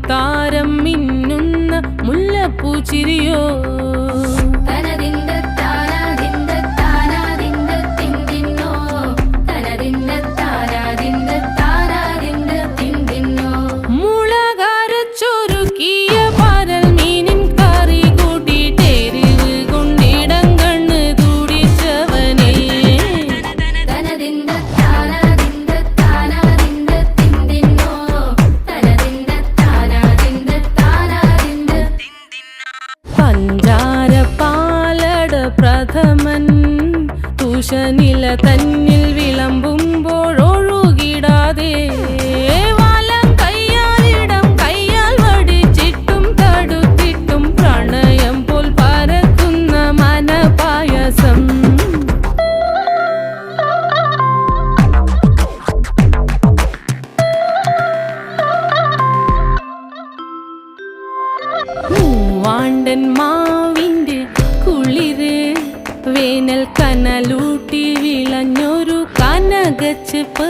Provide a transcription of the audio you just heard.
മുത്താരം മിന്നുന്ന മുല്ലപ്പൂച്ചിരിയോ പ്രഥമൻ തുഷനില തന്നിൽ വിളമ്പുമ്പോഴൊഴുകിടാതെ വലം കയ്യാലിടം കയ്യാൽ വടിച്ചിട്ടും തടുത്തിട്ടും പ്രണയം പോൽ പരക്കുന്ന മനപായസം മൂവാണ്ടൻ മാവിന്റെ കുളിര് വേനൽ കനലൂട്ടി വിളഞ്ഞൊരു കനകച്ചെപ്പ്